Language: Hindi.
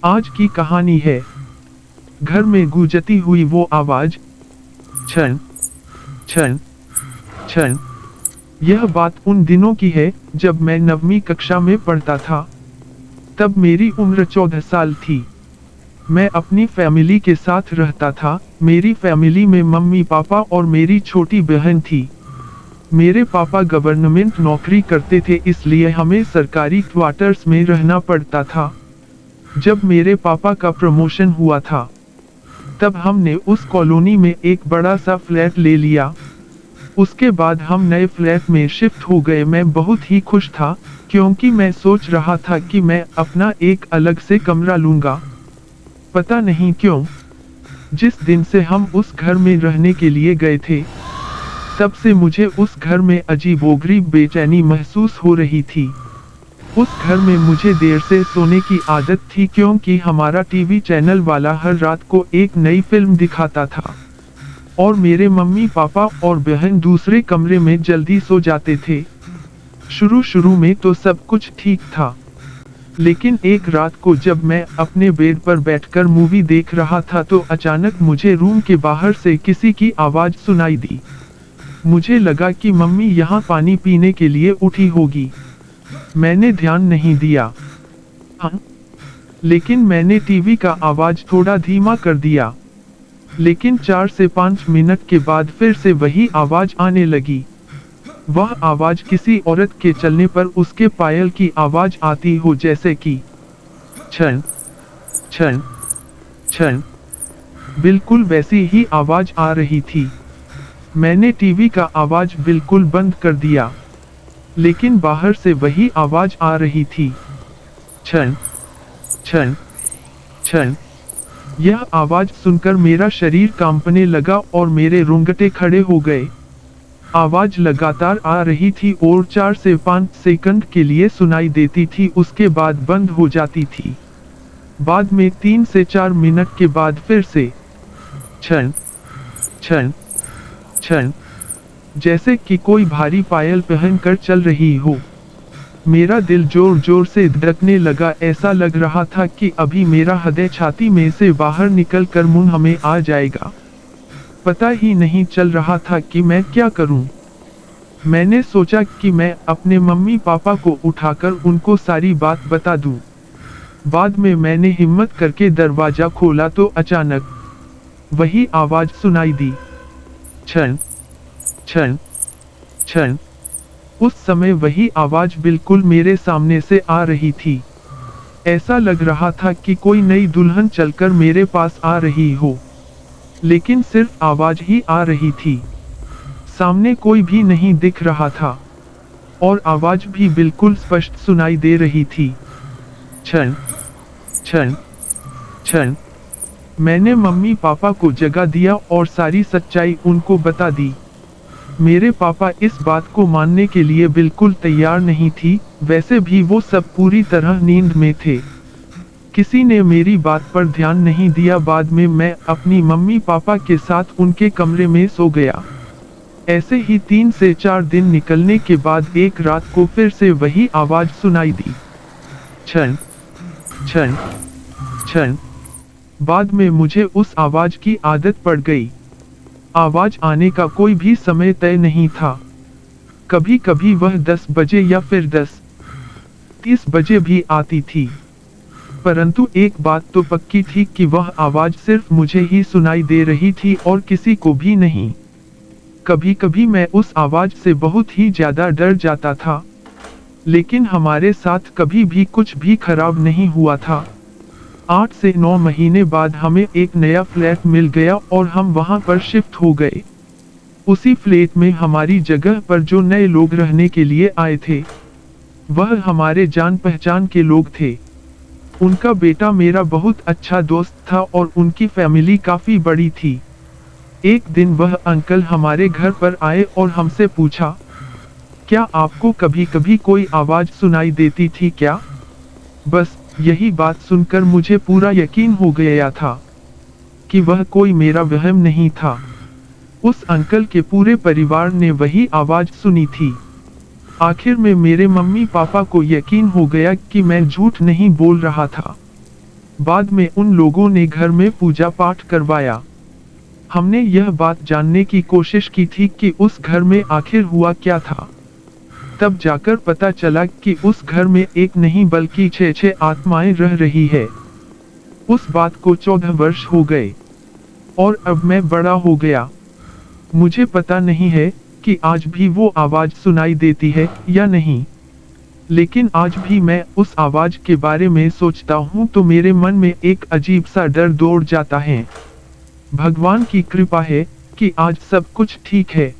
आज की कहानी है घर में गूंजती हुई वो आवाज, छन छन छन। यह बात उन दिनों की है जब मैं 9वीं कक्षा में पढ़ता था। तब मेरी उम्र 14 साल थी। मैं अपनी फैमिली के साथ रहता था। मेरी फैमिली में मम्मी पापा और मेरी छोटी बहन थी। मेरे पापा गवर्नमेंट नौकरी करते थे, इसलिए हमें सरकारी क्वार्टर्स में रहना पड़ता था। जब मेरे पापा का प्रमोशन हुआ था तब हमने उस कॉलोनी में एक बड़ा सा फ्लैट ले लिया। उसके बाद हम नए फ्लैट में शिफ्ट हो गए। मैं बहुत ही खुश था क्योंकि मैं सोच रहा था कि मैं अपना एक अलग से कमरा लूंगा। पता नहीं क्यों, जिस दिन से हम उस घर में रहने के लिए गए थे तब से मुझे उस घर में अजीबोगरीब बेचैनी महसूस हो रही थी। उस घर में मुझे देर से सोने की आदत थी क्योंकि हमारा टीवी चैनल वाला हर रात को एक नई फिल्म दिखाता था और मेरे मम्मी पापा और बहन दूसरे कमरे में जल्दी सो जाते थे। शुरू में तो सब कुछ ठीक था, लेकिन एक रात को जब मैं अपने बेड पर बैठकर मूवी देख रहा था तो अचानक मुझे रूम के बाहर से किसी की आवाज सुनाई दी। मुझे लगा कि मम्मी यहाँ पानी पीने के लिए उठी होगी। मैंने ध्यान नहीं दिया। हाँ, लेकिन मैंने टीवी का आवाज थोड़ा धीमा कर दिया। लेकिन 4 से 5 मिनट के बाद फिर से वही आवाज आने लगी। वह आवाज किसी औरत के चलने पर उसके पायल की आवाज आती हो, जैसे कि छन छन छन। बिल्कुल वैसी ही आवाज आ रही थी। मैंने टीवी का आवाज बिल्कुल बंद कर दिया, लेकिन बाहर से वही आवाज आ रही थी, छन छन छन। यह आवाज सुनकर मेरा शरीर कांपने लगा और मेरे रोंगटे खड़े हो गए। आवाज लगातार आ रही थी और 4 से 5 सेकंड के लिए सुनाई देती थी, उसके बाद बंद हो जाती थी। बाद में 3 से 4 मिनट के बाद फिर से छन छन छन, जैसे कि कोई भारी पायल पहनकर चल रही हो। मेरा दिल जोर जोर से धड़कने लगा। ऐसा लग रहा था कि अभी मेरा हृदय छाती में से बाहर निकल कर मुंह में आ जाएगा। पता ही नहीं चल रहा था कि मैं क्या करूं। मैंने सोचा कि मैं अपने मम्मी पापा को उठाकर उनको सारी बात बता दूं। बाद में मैंने हिम्मत करके दरवाजा खोला तो अचानक वही आवाज सुनाई दी, छन छन छन। उस समय वही आवाज बिल्कुल मेरे सामने से आ रही थी। ऐसा लग रहा था कि कोई नई दुल्हन चलकर मेरे पास आ रही हो, लेकिन सिर्फ आवाज ही आ रही थी। सामने कोई भी नहीं दिख रहा था और आवाज भी बिल्कुल स्पष्ट सुनाई दे रही थी, छन छन छन। मैंने मम्मी पापा को जगा दिया और सारी सच्चाई उनको बता दी। मेरे पापा इस बात को मानने के लिए बिल्कुल तैयार नहीं थी। वैसे भी वो सब पूरी तरह नींद में थे। किसी ने मेरी बात पर ध्यान नहीं दिया। बाद में मैं अपनी मम्मी पापा के साथ उनके कमरे में सो गया। ऐसे ही 3 से 4 दिन निकलने के बाद एक रात को फिर से वही आवाज सुनाई दी, छन छन छन। बाद में मुझे उस आवाज की आदत पड़ गई। आवाज आने का कोई भी समय तय नहीं था। कभी कभी वह 10 बजे या फिर 10:30 बजे भी आती थी। परंतु एक बात तो पक्की थी कि वह आवाज सिर्फ मुझे ही सुनाई दे रही थी और किसी को भी नहीं। कभी कभी मैं उस आवाज से बहुत ही ज्यादा डर जाता था, लेकिन हमारे साथ कभी भी कुछ भी खराब नहीं हुआ था। 8 से 9 महीने बाद हमें एक नया फ्लैट मिल गया और हम वहां पर शिफ्ट हो गए। उसी फ्लैट में हमारी जगह पर जो नए लोग रहने के लिए आए थे वह हमारे जान पहचान के लोग थे। उनका बेटा मेरा बहुत अच्छा दोस्त था और उनकी फैमिली काफी बड़ी थी। एक दिन वह अंकल हमारे घर पर आए और हमसे पूछा, क्या आपको कभी कभी कोई आवाज सुनाई देती थी क्या? बस यही बात सुनकर मुझे पूरा यकीन हो गया था कि वह कोई मेरा वहम नहीं था। उस अंकल के पूरे परिवार ने वही आवाज सुनी थी। आखिर में मेरे मम्मी पापा को यकीन हो गया कि मैं झूठ नहीं बोल रहा था। बाद में उन लोगों ने घर में पूजा पाठ करवाया। हमने यह बात जानने की कोशिश की थी कि उस घर में आखिर हुआ क्या था। तब जाकर पता चला कि उस घर में एक नहीं बल्कि 6 आत्माएं रह रही है। उस बात को 14 वर्ष हो गए और अब मैं बड़ा हो गया। मुझे पता नहीं है कि आज भी वो आवाज सुनाई देती है या नहीं, लेकिन आज भी मैं उस आवाज के बारे में सोचता हूँ तो मेरे मन में एक अजीब सा डर दौड़ जाता है। भगवान की कृपा है कि आज सब कुछ ठीक है।